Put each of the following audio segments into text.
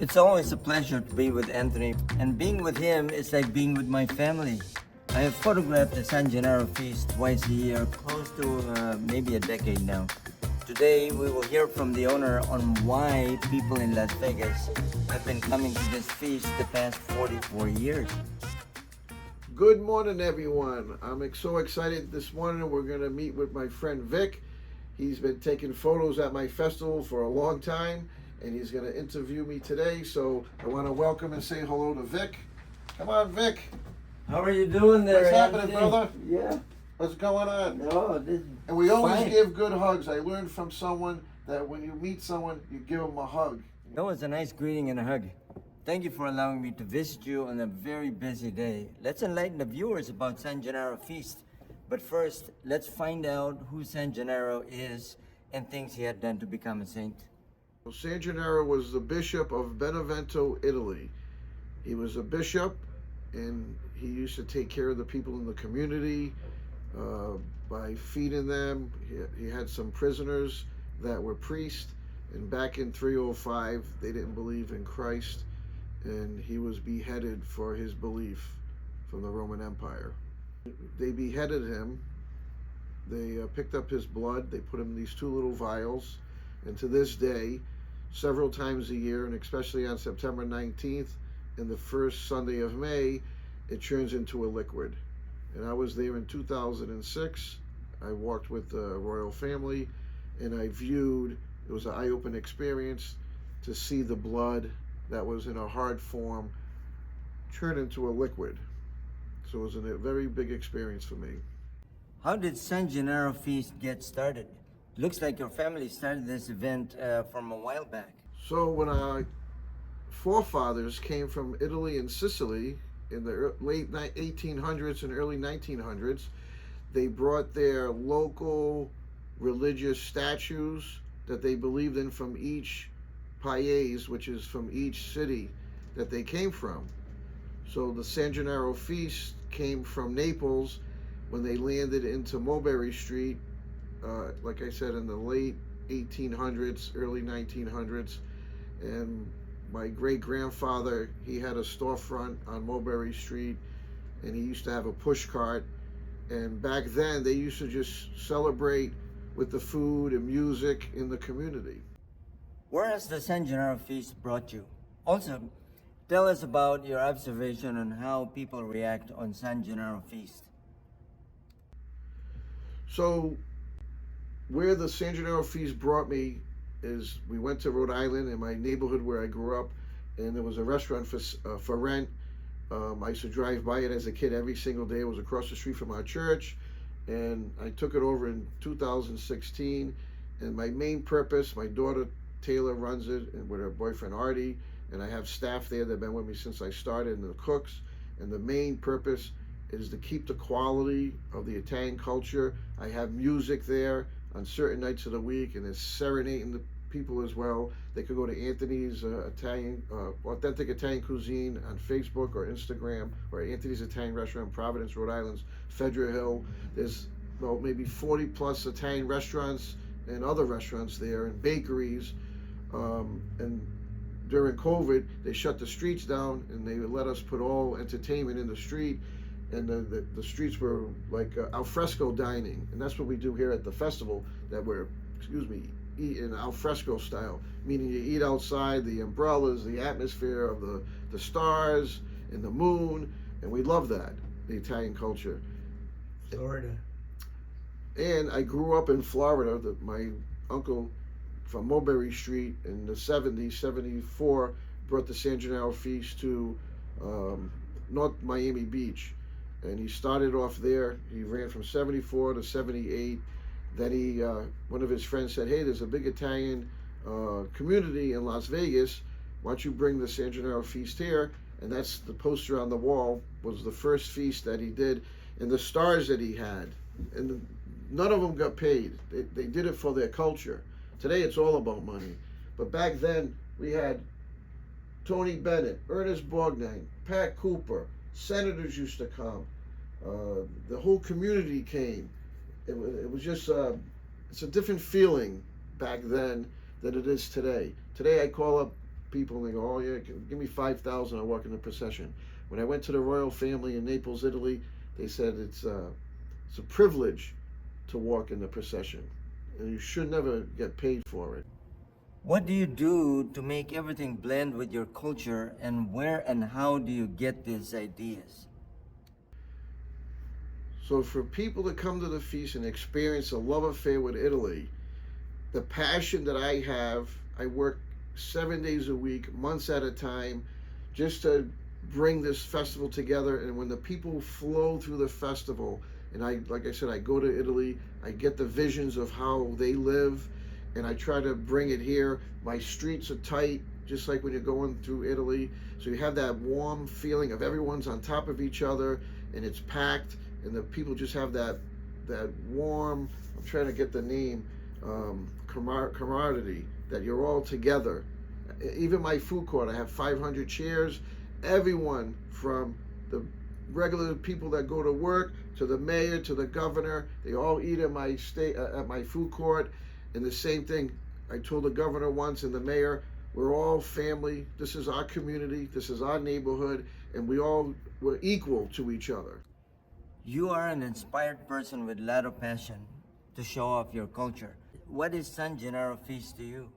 It's always a pleasure to be with Anthony, and being with him is like being with my family. I have photographed the San Gennaro Feast twice a year, close to maybe a decade now. Today, we will hear from the owner on why people in Las Vegas have been coming to this feast the past 44 years. Good morning, everyone. I'm so excited this morning. We're going to meet with my friend Vic. He's been taking photos at my festival for a long time, and he's going to interview me today. So I want to welcome and say hello to Vic. Come on, Vic. How are you doing there, What's happening, Anthony? brother? Yeah. What's going on? No, this And we always fine. give good hugs. I learned from someone that when you meet someone, you give them a hug. That was a nice greeting and a hug. Thank you for allowing me to visit you on a very busy day. Let's enlighten the viewers about San Gennaro Feast. But first, let's find out who San Gennaro is and things he had done to become a saint. San Gennaro was the bishop of Benevento, Italy. He was a bishop, and he used to take care of the people in the community by feeding them. He had some prisoners that were priests, and back in 305, they didn't believe in Christ, and he was beheaded for his belief from the Roman Empire. They beheaded him. They picked up his blood. They put him in these two little vials, and to this day, several times a year, and especially on September 19th and the first Sunday of May, it turns into a liquid. And I was there in 2006. I walked with the royal family, and I viewed, it was an eye-opening experience to see the blood that was in a hard form turn into a liquid. So it was a very big experience for me. How did San Gennaro Feast get started? Looks like your family started this event from a while back. So when our forefathers came from Italy and Sicily in the late 1800s and early 1900s, they brought their local religious statues that they believed in from each paese, which is from each city that they came from. So the San Gennaro Feast came from Naples when they landed into Mulberry Street, like I said, in the late 1800s, early 1900s. And my great-grandfather, he had a storefront on Mulberry Street, and he used to have a push cart. And back then, they used to just celebrate with the food and music in the community. Where has the San Gennaro Feast brought you? Also, tell us about your observation on how people react on San Gennaro Feast. So where the San Gennaro Feast brought me is we went to Rhode Island in my neighborhood where I grew up, and there was a restaurant for rent. I used to drive by it as a kid every single day. It was across the street from our church, and I took it over in 2016. And my main purpose, my daughter Taylor runs it, and with her boyfriend Artie, and I have staff there that have been with me since I started, and the cooks. And the main purpose is to keep the quality of the Italian culture. I have music there on certain nights of the week, and it's serenading the people as well. They could go to Anthony's Italian, Authentic Italian Cuisine on Facebook or Instagram, or Anthony's Italian Restaurant, Providence, Rhode Island's Federal Hill. There's maybe 40 plus Italian restaurants and other restaurants there, and bakeries. And during COVID, they shut the streets down, and they let us put all entertainment in the street. And the streets were like alfresco dining, and that's what we do here at the festival, that we're, eat in alfresco style, meaning you eat outside, the umbrellas, the atmosphere of the stars and the moon, and we love that, the Italian culture. Florida. And I grew up in Florida. My uncle from Mulberry Street in the 70s, 74, brought the San Gennaro Feast to North Miami Beach. And he started off there. He ran from 74 to 78. Then one of his friends said, hey, there's a big Italian community in Las Vegas. Why don't you bring the San Gennaro Feast here? And that's the poster on the wall, was the first feast that he did. And the stars that he had, and none of them got paid. They did it for their culture. Today it's all about money. But back then we had Tony Bennett, Ernest Borgnine, Pat Cooper, senators used to come. The whole community came. It was just, it's a different feeling back then than it is today. Today I call up people and they go, oh yeah, give me 5,000, I'll walk in the procession. When I went to the royal family in Naples, Italy, they said it's a privilege to walk in the procession, and you should never get paid for it. What do you do to make everything blend with your culture, and where and how do you get these ideas? So for people to come to the feast and experience a love affair with Italy, the passion that I have, I work 7 days a week, months at a time, just to bring this festival together. And when the people flow through the festival, and like I said, I go to Italy, I get the visions of how they live, and I try to bring it here. My streets are tight, just like when you're going through Italy. So you have that warm feeling of everyone's on top of each other, and it's packed, and the people just have that warm, I'm trying to get the name, camaraderie, that you're all together. Even my food court, I have 500 chairs. Everyone from the regular people that go to work to the mayor to the governor, they all eat at my food court. And the same thing, I told the governor once and the mayor, we're all family. This is our community. This is our neighborhood, and we're equal to each other. You are an inspired person with a lot of passion to show off your culture. What is San Gennaro Feast to you?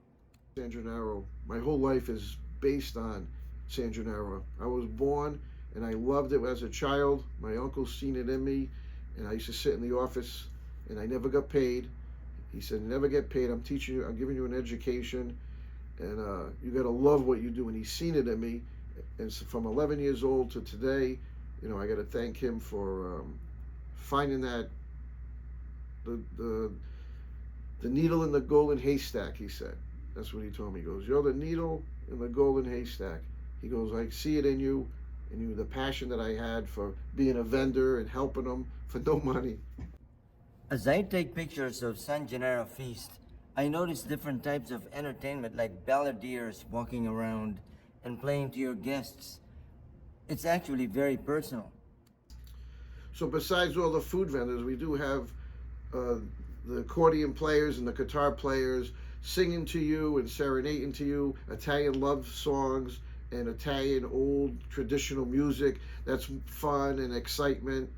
San Gennaro, my whole life is based on San Gennaro. I was born and I loved it as a child. My uncle seen it in me, and I used to sit in the office and I never got paid. He said, never get paid. I'm teaching you, I'm giving you an education, and you got to love what you do. And he's seen it in me. And so from 11 years old to today, I got to thank him for finding that the needle in the golden haystack, he said. That's what he told me. He goes, you're the needle in the golden haystack. He goes, I see it in you, and the passion that I had for being a vendor and helping them for no money. As I take pictures of San Gennaro Feast, I notice different types of entertainment like balladeers walking around and playing to your guests. It's actually very personal. So besides all the food vendors, we do have the accordion players and the guitar players singing to you and serenading to you Italian love songs and Italian old traditional music. That's fun and excitement.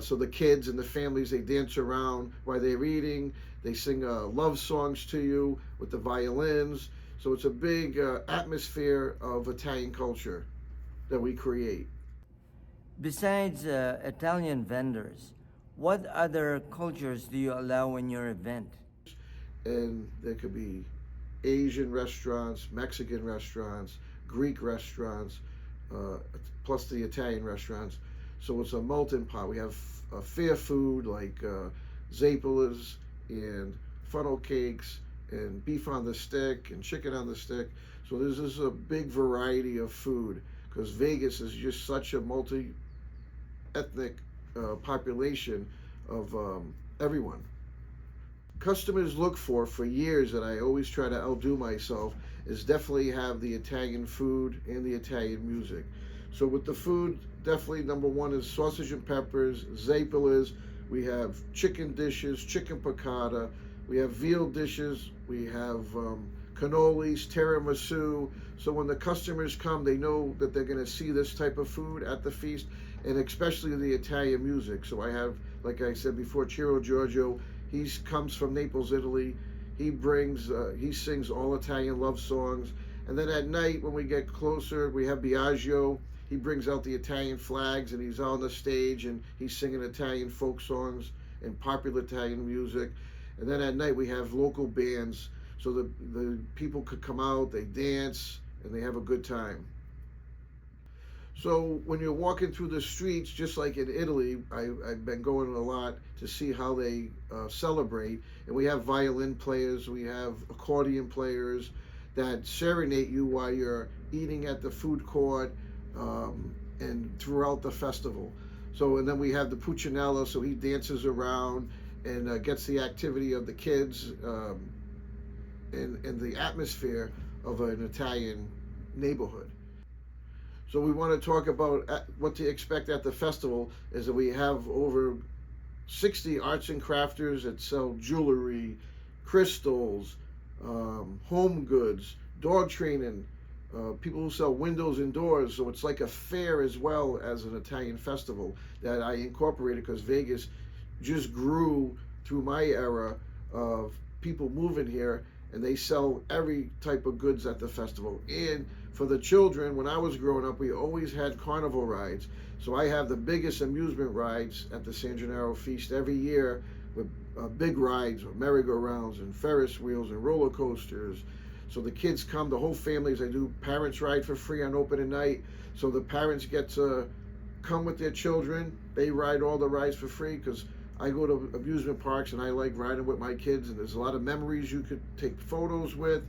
So the kids and the families, they dance around while they're eating. They sing love songs to you with the violins. So it's a big atmosphere of Italian culture that we create. Besides Italian vendors, what other cultures do you allow in your event? And there could be Asian restaurants, Mexican restaurants, Greek restaurants, plus the Italian restaurants. So it's a melting pot. We have fair food like zapalas and funnel cakes and beef on the stick and chicken on the stick. So there's just a big variety of food because Vegas is just such a multi-ethnic population of everyone. Customers look for years, that I always try to outdo myself, is definitely have the Italian food and the Italian music. So with the food, definitely number one is sausage and peppers, zapalas. We have chicken dishes, chicken piccata. We have veal dishes. We have cannolis, tiramisu. So when the customers come, they know that they're going to see this type of food at the feast, and especially the Italian music. So I have, like I said before, Ciro Giorgio. He comes from Naples, Italy. He sings all Italian love songs. And then at night, when we get closer, we have Biagio. He brings out the Italian flags, and he's on the stage, and he's singing Italian folk songs and popular Italian music. And then at night, we have local bands, so the people could come out, they dance, and they have a good time. So when you're walking through the streets, just like in Italy, I've been going a lot to see how they celebrate. And we have violin players, we have accordion players that serenade you while you're eating at the food court and throughout the festival. So, and then we have the Puccinello, so he dances around and gets the activity of the kids and the atmosphere of an Italian neighborhood. So we want to talk about what to expect at the festival is that we have over 60 arts and crafters that sell jewelry, crystals, home goods, dog training, people who sell windows and doors. So it's like a fair as well as an Italian festival that I incorporated because Vegas just grew through my era of people moving here, and they sell every type of goods at the festival. And for the children, when I was growing up, we always had carnival rides. So I have the biggest amusement rides at the San Gennaro Feast every year with big rides with merry-go-rounds and Ferris wheels and roller coasters. So the kids come, the whole families. I do parents ride for free on opening night. So the parents get to come with their children. They ride all the rides for free because I go to amusement parks and I like riding with my kids, and there's a lot of memories you could take photos with.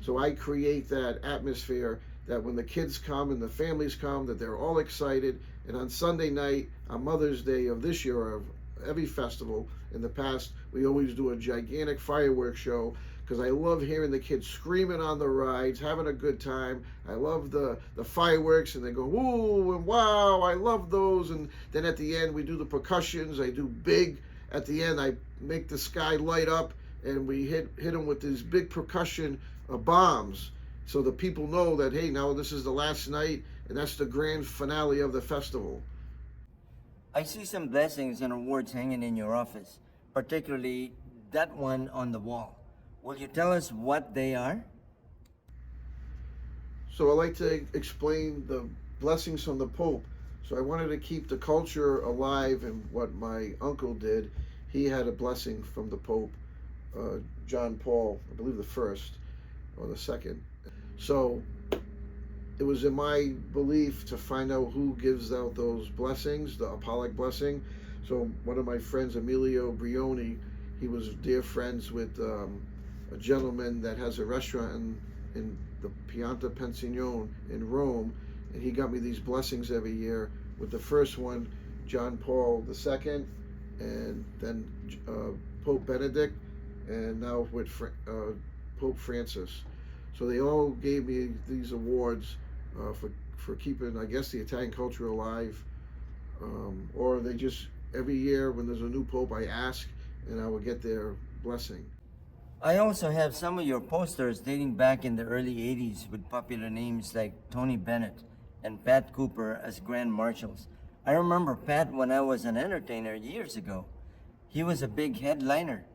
So I create that atmosphere that when the kids come and the families come, that they're all excited. And on Sunday night, on Mother's Day of this year, or of every festival in the past, we always do a gigantic fireworks show because I love hearing the kids screaming on the rides, having a good time. I love the fireworks, and they go, woo, and wow, I love those. And then at the end, we do the percussions. I do big, at the end, I make the sky light up, and we hit them with these big percussion bombs. So the people know that, hey, now this is the last night, and that's the grand finale of the festival. I see some blessings and awards hanging in your office, particularly that one on the wall. Will you tell us what they are? So I like to explain the blessings from the Pope. So I wanted to keep the culture alive, and what my uncle did, he had a blessing from the Pope, John Paul, I believe the first or the second. So it was in my belief to find out who gives out those blessings, the Apostolic blessing. So one of my friends, Emilio Brioni, he was dear friends with a gentleman that has a restaurant in the Pianta Pensignone in Rome, and he got me these blessings every year. With the first one, John Paul II, and then Pope Benedict, and now with Pope Francis. So they all gave me these awards for keeping, I guess, the Italian culture alive. Or they just, every year when there's a new Pope, I ask, and I will get their blessing. I also have some of your posters dating back in the early 80s with popular names like Tony Bennett and Pat Cooper as Grand Marshals. I remember Pat when I was an entertainer years ago. He was a big headliner.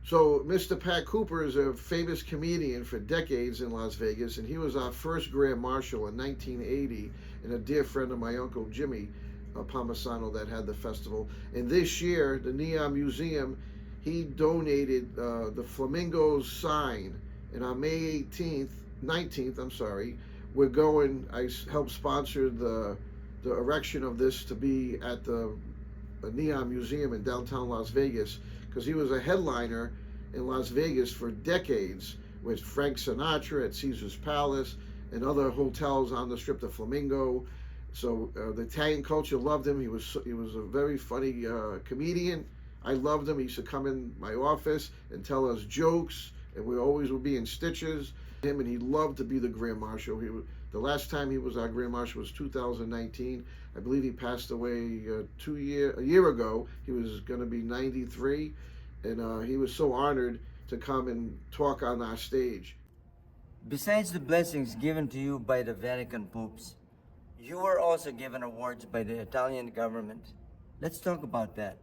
So Mr. Pat Cooper is a famous comedian for decades in Las Vegas, and he was our first Grand Marshal in 1980, and a dear friend of my Uncle Jimmy Palmisano that had the festival. And this year, the Neon Museum, he donated the Flamingos sign, and on May 19th, we're going, I helped sponsor the erection of this to be at the Neon Museum in downtown Las Vegas, because he was a headliner in Las Vegas for decades with Frank Sinatra at Caesar's Palace and other hotels on the Strip, the Flamingo. So the Italian culture loved him. He was a very funny comedian. I loved him. He used to come in my office and tell us jokes, and we always would be in stitches. And he loved to be the Grand Marshal. The last time he was our Grand Marshal was 2019. I believe he passed away a year ago. He was going to be 93, and he was so honored to come and talk on our stage. Besides the blessings given to you by the Vatican popes, you were also given awards by the Italian government. Let's talk about that.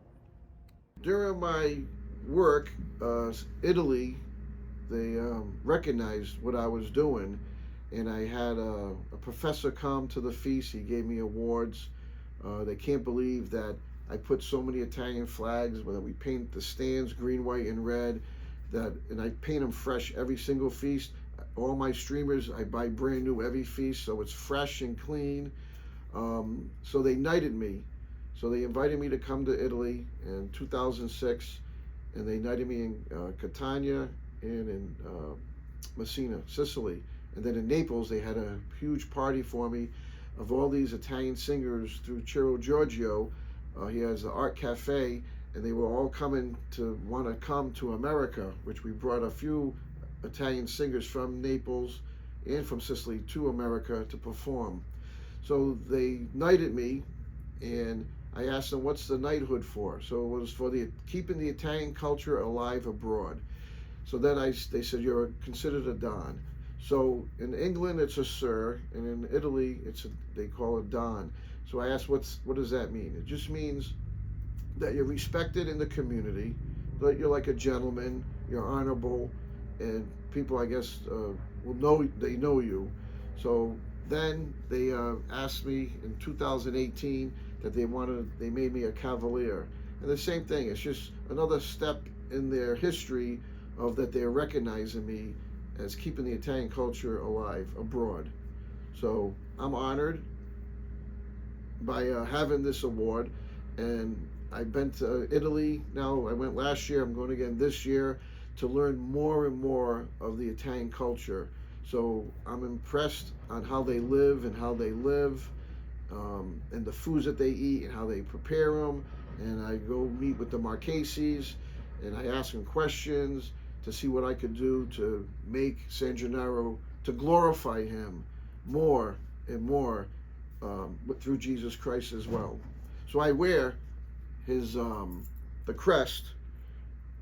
During my work, Italy, they recognized what I was doing, and I had a professor come to the feast. He gave me awards. They can't believe that I put so many Italian flags, whether we paint the stands green, white, and red, and I paint them fresh every single feast. All my streamers, I buy brand new every feast, so it's fresh and clean. So they knighted me. So they invited me to come to Italy in 2006, and they knighted me in Catania and in Messina, Sicily. And then in Naples, they had a huge party for me of all these Italian singers through Ciro Giorgio. He has the Art Cafe, and they were all want to come to America, which we brought a few Italian singers from Naples and from Sicily to America to perform. So they knighted me, and I asked them, what's the knighthood for? So it was for keeping the Italian culture alive abroad. So then they said, you're considered a Don. So in England it's a sir, and in Italy they call it Don. So I asked, what does that mean? It just means that you're respected in the community, that you're like a gentleman, you're honorable, and people, I guess, will know, they know you. So then they asked me in 2018 that they made me a cavalier, and the same thing. It's just another step in their history of that they're recognizing me as keeping the Italian culture alive abroad. So I'm honored by having this award, and I've been to Italy now. I went last year, I'm going again this year to learn more and more of the Italian culture. So I'm impressed on how they live and how they live, and the foods that they eat and how they prepare them. And I go meet with the Marcheses, and I ask them questions to see what I could do to make San Gennaro, to glorify him more and more, through Jesus Christ as well. So I wear his the crest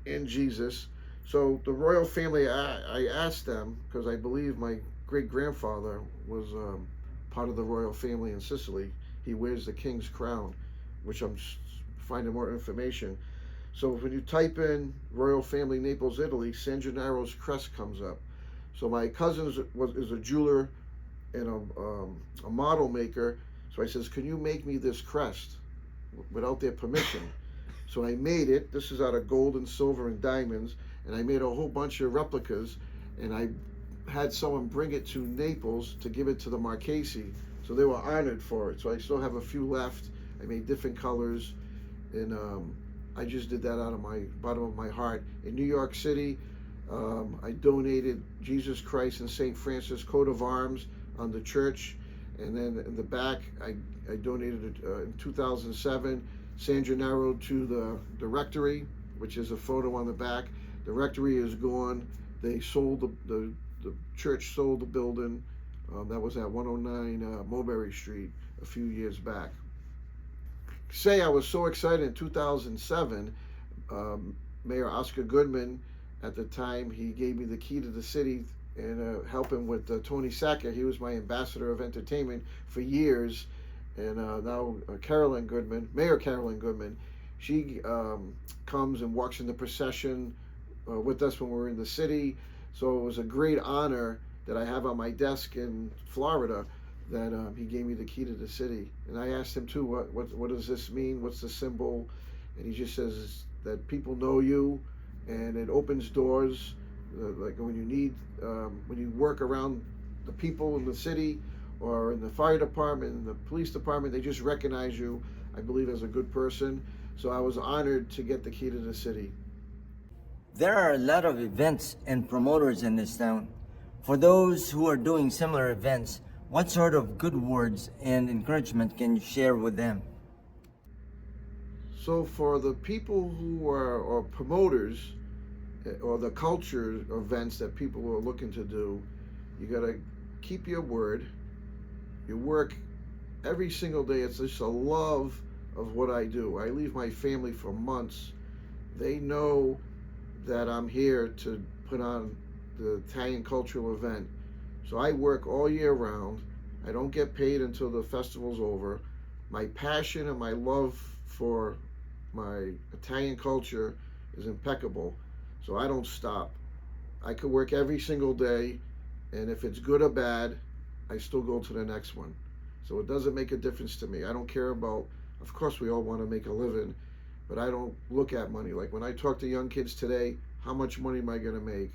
in Jesus. So the royal family, I asked them, because I believe my great grandfather was part of the royal family in Sicily. He wears the king's crown, which I'm finding more information. So when you type in royal family Naples, Italy, San Gennaro's crest comes up. So my cousin is a jeweler and a model maker. So I says, can you make me this crest without their permission? So I made it. This is out of gold and silver and diamonds, and I made a whole bunch of replicas, and I had someone bring it to Naples to give it to the Marchesi. So they were honored for it. So I still have a few left. I made different colors, and I just did that out of my bottom of my heart. In New York City, I donated Jesus Christ and St. Francis coat of arms on the church, and then in the back I donated in 2007 San Gennaro to the rectory, which is a photo on the back. The rectory is gone. They sold the church sold the building. That was at 109 Mulberry Street a few years back. Say I was so excited in 2007. Mayor Oscar Goodman, at the time, he gave me the key to the city, and helping with Tony Sackett. He was my ambassador of entertainment for years. And now Mayor Carolyn Goodman, she comes and walks in the procession with us when we're in the city. So it was a great honor that I have on my desk in Florida, that he gave me the key to the city. And I asked him too, what does this mean? What's the symbol? And he just says that people know you, and it opens doors. Like when you need, when you work around the people in the city, or in the fire department, in the police department, they just recognize you, I believe, as a good person. So I was honored to get the key to the city. There are a lot of events and promoters in this town. For those who are doing similar events, what sort of good words and encouragement can you share with them? So for the people who are or promoters, or the culture events that people are looking to do, you got to keep your word. You work every single day. It's just a love of what I do. I leave my family for months. They know that I'm here to put on the Italian cultural event. So I work all year round. I don't get paid until the festival's over. My passion and my love for my Italian culture is impeccable. So I don't stop. I could work every single day, and if it's good or bad, I still go to the next one. So it doesn't make a difference to me. I don't care about, of course we all want to make a living, but I don't look at money. Like when I talk to young kids today, how much money am I going to make?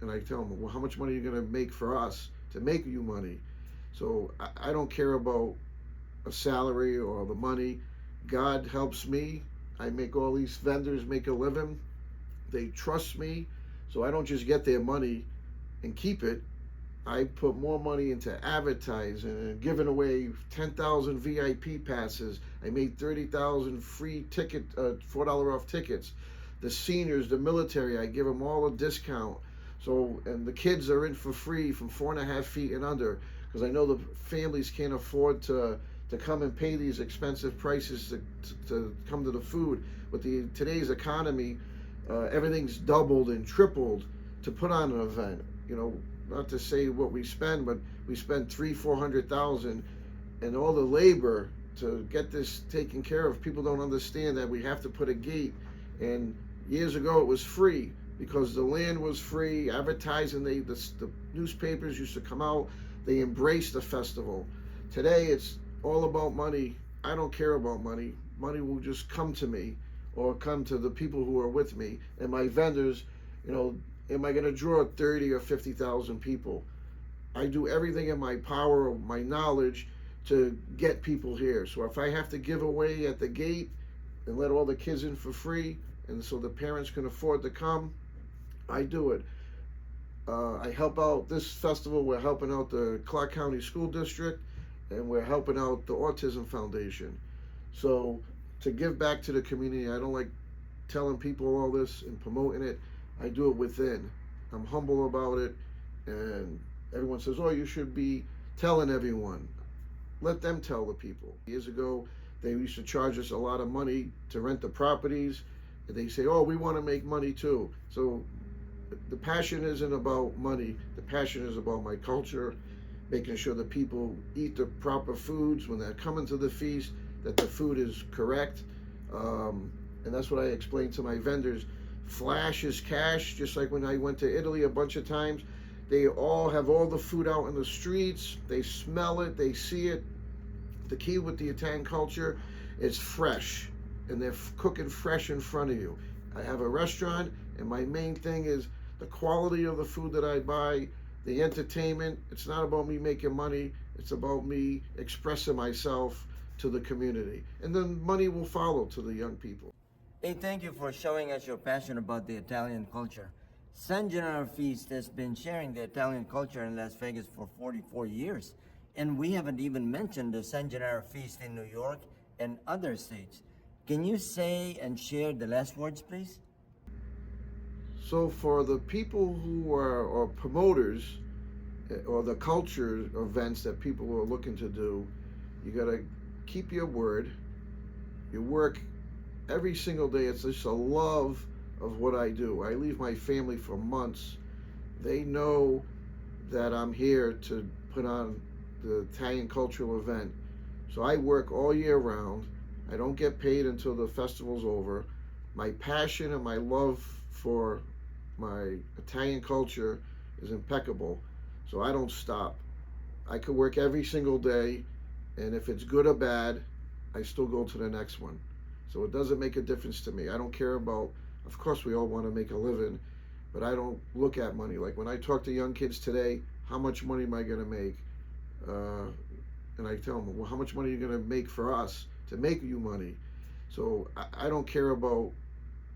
And I tell them, well, how much money are you going to make for us to make you money? So I don't care about a salary or the money. God helps me. I make all these vendors make a living. They trust me. So I don't just get their money and keep it. I put more money into advertising and giving away 10,000 VIP passes. I made 30,000 free $4 off tickets. The seniors, the military, I give them all a discount. So, and the kids are in for free from 4.5 feet and under, because I know the families can't afford to come and pay these expensive prices to come to the food. With today's economy, everything's doubled and tripled to put on an event. You know, not to say what we spend, but we spend 300,000, 400,000, and all the labor to get this taken care of. People don't understand that we have to put a gate. And years ago it was free because the land was free. Advertising, the newspapers used to come out. They embraced the festival. Today it's all about money. I don't care about money. Money will just come to me or come to the people who are with me and my vendors. You know, am I going to draw 30 or 50,000 people? I do everything in my power, my knowledge, to get people here. So if I have to give away at the gate and let all the kids in for free, and so the parents can afford to come, I do it. I help out this festival. We're helping out the Clark County School District, and we're helping out the Autism Foundation. So to give back to the community, I don't like telling people all this and promoting it. I do it within. I'm humble about it, and everyone says, "Oh, you should be telling everyone." Let them tell the people. Years ago, they used to charge us a lot of money to rent the properties. And they say, "Oh, we want to make money too." So the passion isn't about money. The passion is about my culture, making sure that people eat the proper foods when they're coming to the feast, that the food is correct. And that's what I explain to my vendors. Flash is cash, just like when I went to Italy a bunch of times. They all have all the food out in the streets. They smell it, they see it. The key with the Italian culture is fresh, and they're cooking fresh in front of you. I have a restaurant, and my main thing is the quality of the food that I buy, the entertainment. It's not about me making money. It's about me expressing myself to the community. And then money will follow to the young people. Hey, thank you for showing us your passion about the Italian culture. San Gennaro Feast has been sharing the Italian culture in Las Vegas for 44 years. And we haven't even mentioned the San Gennaro Feast in New York and other states. Can you say and share the last words, please? So for the people who are or promoters or the culture events that people are looking to do, you got to keep your word. You work every single day. It's just a love of what I do. I leave my family for months. They know that I'm here to put on the Italian cultural event. So I work all year round. I don't get paid until the festival's over. My passion and my love for my Italian culture is impeccable. So I don't stop. I could work every single day, and if it's good or bad, I still go to the next one. So it doesn't make a difference to me. I don't care about, of course we all want to make a living, but I don't look at money. Like when I talk to young kids today, how much money am I going to make? And I tell them, well, how much money are you going to make for us to make you money? So I don't care about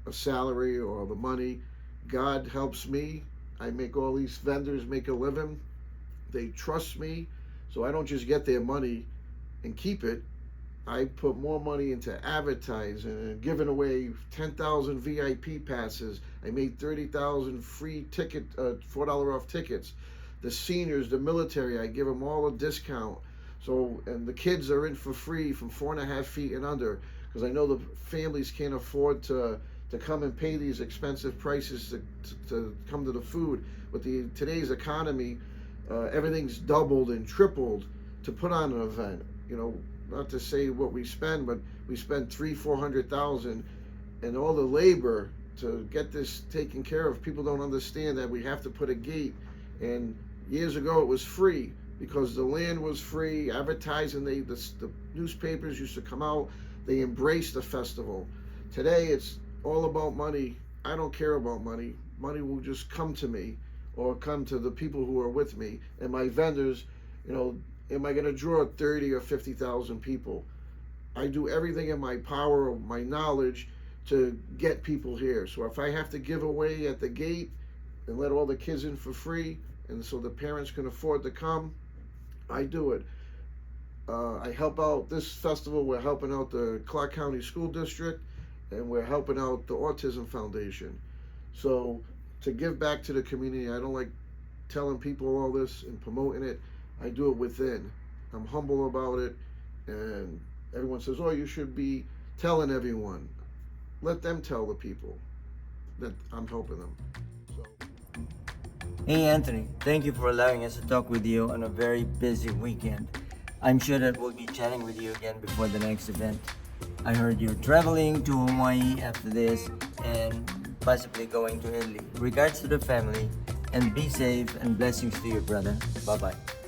a salary or the money. God helps me. I make all these vendors make a living. They trust me. So I don't just get their money and keep it. I put more money into advertising and giving away 10,000 VIP passes. I made 30,000 free ticket, $4 off tickets. The seniors, the military, I give them all a discount. So, and the kids are in for free from 4.5 feet and under, because I know the families can't afford to come and pay these expensive prices to come to the food. With today's economy, everything's doubled and tripled to put on an event. You know, not to say what we spend, but we spend 300,000, 400,000, and all the labor to get this taken care of. People don't understand that we have to put a gate. And years ago it was free because the land was free. Advertising, the newspapers used to come out. They embraced the festival. Today it's all about money. I don't care about money. Money will just come to me or come to the people who are with me and my vendors. You know, am I going to draw 30 or 50,000 people? I do everything in my power, my knowledge, to get people here. So if I have to give away at the gate and let all the kids in for free, and so the parents can afford to come, I do it. I help out this festival. We're helping out the Clark County School District, and we're helping out the Autism Foundation. So to give back to the community, I don't like telling people all this and promoting it. I do it within. I'm humble about it, and everyone says, "Oh, you should be telling everyone." Let them tell the people that I'm helping them. So. Hey Anthony, thank you for allowing us to talk with you on a very busy weekend. I'm sure that we'll be chatting with you again before the next event. I heard you're traveling to Hawaii after this and possibly going to Italy. Regards to the family and be safe and blessings to your brother. Bye bye.